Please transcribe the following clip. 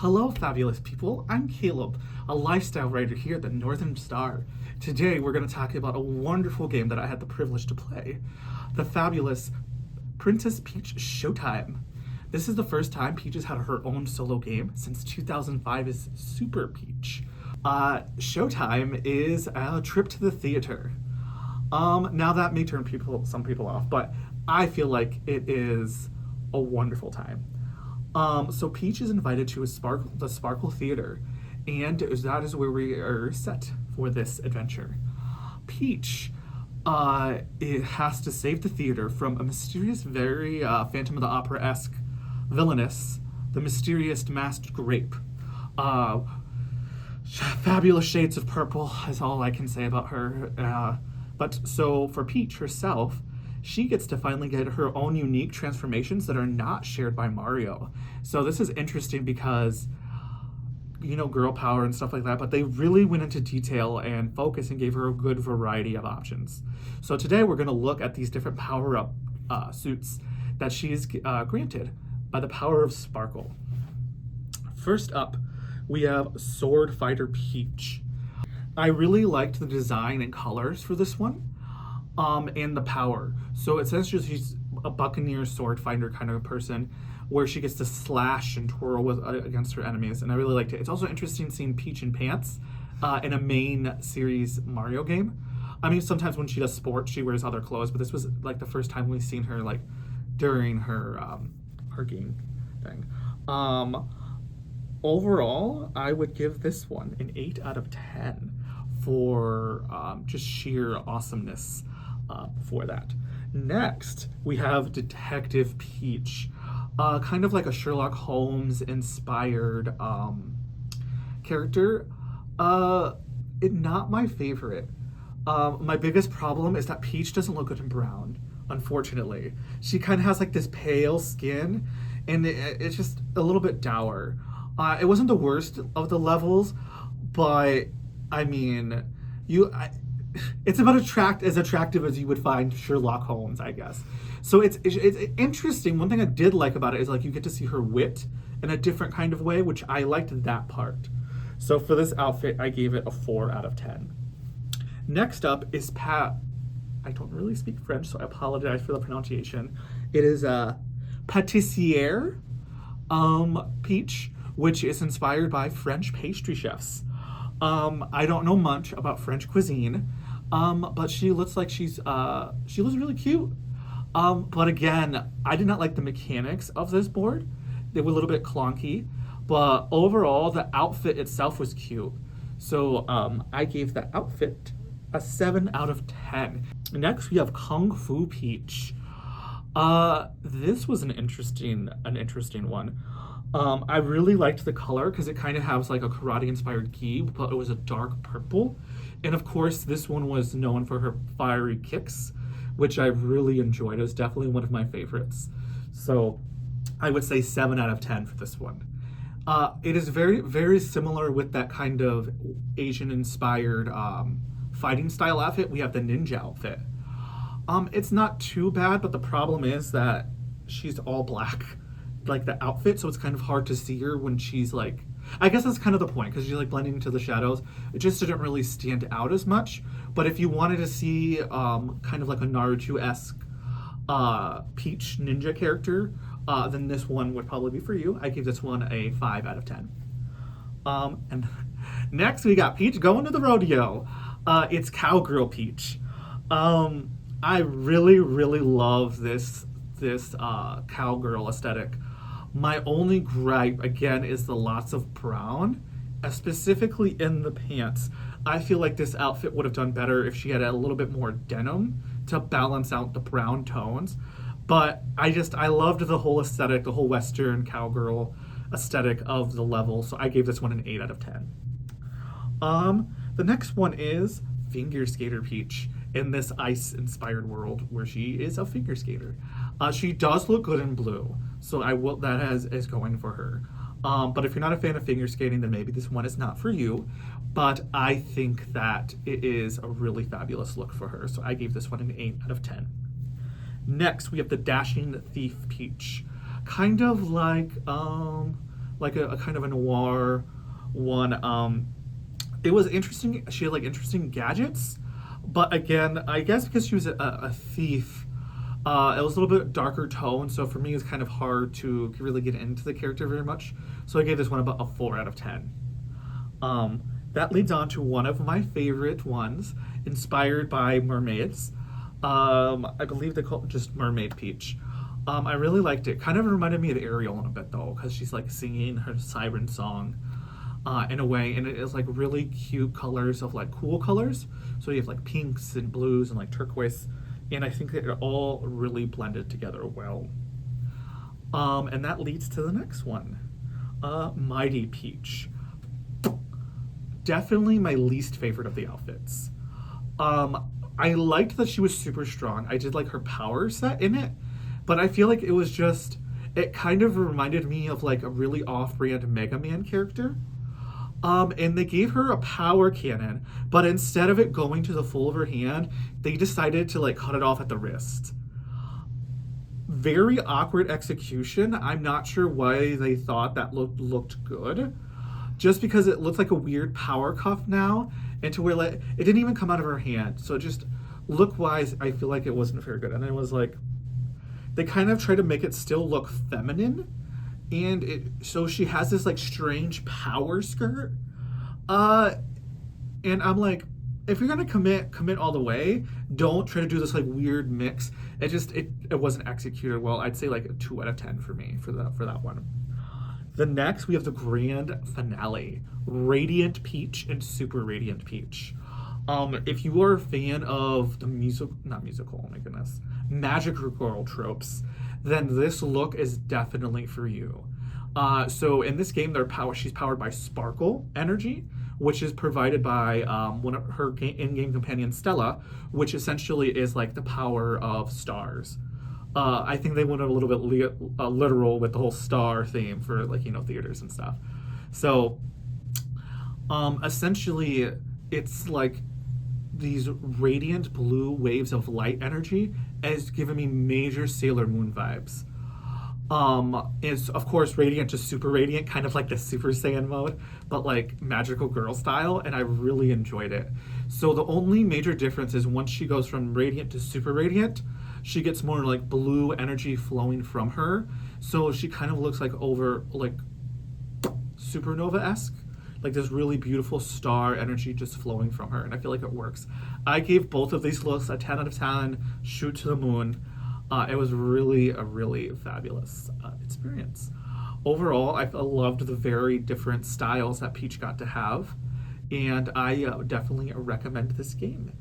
Hello, fabulous people. I'm Caleb, a lifestyle writer here at the Northern Star. Today, we're going to talk about a wonderful game that I had the privilege to play, the fabulous Princess Peach Showtime. This is the first time Peach has had her own solo game since 2005's Super Peach. Showtime is a trip to the theater. Now that may turn some people off, but I feel like it is a wonderful time. So Peach is invited to the Sparkle Theater, and that is where we are set for this adventure. Peach it has to save the theater from a mysterious, very Phantom of the Opera-esque villainess, the mysterious masked grape. Fabulous shades of purple is all I can say about her. But so for Peach herself, she gets to finally get her own unique transformations that are not shared by Mario. So this is interesting because, girl power and stuff like that, but they really went into detail and focus and gave her a good variety of options. So today we're going to look at these different power-up suits that she's granted by the power of Sparkle. First up, we have Sword Fighter Peach. I really liked the design and colors for this one. And the power. So it says she's a buccaneer sword fighter kind of a person where she gets to slash and twirl against her enemies, and I really liked it. It's also interesting seeing Peach in pants in a main series Mario game. I mean, sometimes when she does sports, she wears other clothes, but this was like the first time we've seen her like during her game thing. Overall, I would give this one an 8 out of 10 for just sheer awesomeness. For that. Next, we have Detective Peach. Kind of like a Sherlock Holmes inspired character. Not my favorite. My biggest problem is that Peach doesn't look good in brown, unfortunately. She kind of has like this pale skin, and it's just a little bit dour. It wasn't the worst of the levels, but I mean, it's about as attractive as you would find Sherlock Holmes, I guess. So it's interesting. One thing I did like about it is like you get to see her wit in a different kind of way, which I liked that part. So for this outfit, I gave it a 4 out of 10. Next up is I don't really speak French, so I apologize for the pronunciation. It is a pâtissière Peach, which is inspired by French pastry chefs. I don't know much about French cuisine, but she looks like she looks really cute. But again, I did not like the mechanics of this board. They were a little bit clunky, but overall, the outfit itself was cute. So I gave the outfit a 7 out of 10. Next, we have Kung Fu Peach. This was an interesting one. I really liked the color because it kind of has like a karate-inspired gi, but it was a dark purple. And of course, this one was known for her fiery kicks, which I really enjoyed. It was definitely one of my favorites. So I would say 7 out of 10 for this one. It is very, very similar with that kind of Asian-inspired fighting style outfit. We have the ninja outfit. It's not too bad, but the problem is that she's all black. Like the outfit, so it's kind of hard to see her when she's like, I guess that's kind of the point because she's like blending into the shadows. It just didn't really stand out as much. But if you wanted to see kind of like a Naruto-esque Peach ninja character, then this one would probably be for you. I gave this one a 5 out of 10. And next we got Peach going to the rodeo. It's Cowgirl Peach. I really, really love this cowgirl aesthetic. My only gripe, again, is the lots of brown, specifically in the pants. I feel like this outfit would have done better if she had a little bit more denim to balance out the brown tones. But I loved the whole aesthetic, the whole Western cowgirl aesthetic of the level, so I gave this one an 8 out of 10. The next one is Figure Skater Peach in this ice-inspired world where she is a figure skater. She does look good in blue, so that is going for her. But if you're not a fan of figure skating, then maybe this one is not for you. But I think that it is a really fabulous look for her, so I gave this one an 8 out of 10. Next, we have the Dashing Thief Peach. Kind of like like a kind of a noir one. It was interesting. She had like interesting gadgets, but again, I guess because she was a thief, it was a little bit darker tone. So for me, it's kind of hard to really get into the character very much. So I gave this one about a 4 out of 10. That leads on to one of my favorite ones, inspired by mermaids. I believe they call it just Mermaid Peach. I really liked it. Kind of reminded me of Ariel in a bit though, because she's like singing her siren song in a way, and it is like really cute colors of like cool colors. So you have like pinks and blues and like turquoise, and I think that it all really blended together well. And that leads to the next one, Mighty Peach. Definitely my least favorite of the outfits. I liked that she was super strong. I did like her power set in it, but I feel like it was just, it kind of reminded me of like a really off-brand Mega Man character. And they gave her a power cannon, but instead of it going to the full of her hand, they decided to like cut it off at the wrist. Very awkward execution. I'm not sure why they thought that looked good. Just because it looked like a weird power cuff now, and to where like it didn't even come out of her hand. So just look wise, I feel like it wasn't very good. And it was like they kind of tried to make it still look feminine, and it so she has this like strange power skirt. And I'm like, if you're gonna commit all the way, don't try to do this like weird mix. It wasn't executed well. I'd say like a 2 out of 10 for me for that one. The next, we have the grand finale, Radiant Peach and Super Radiant Peach. If you are a fan of the not musical, oh my goodness, magical girl tropes, then this look is definitely for you. So in this game, she's powered by Sparkle energy, which is provided by one of her in-game companion Stella, which essentially is like the power of stars. I think they went a little bit literal with the whole star theme for like theaters and stuff. So essentially, it's like these radiant blue waves of light energy, and it's giving me major Sailor Moon vibes. It's of course radiant to super radiant, kind of like the Super Saiyan mode, but like magical girl style, and I really enjoyed it. So the only major difference is once she goes from radiant to super radiant, she gets more like blue energy flowing from her. So she kind of looks like over like supernova-esque, like this really beautiful star energy just flowing from her, and I feel like it works. I gave both of these looks a 10 out of 10, shoot to the moon. It was really a really fabulous experience. Overall, I loved the very different styles that Peach got to have, and I definitely recommend this game.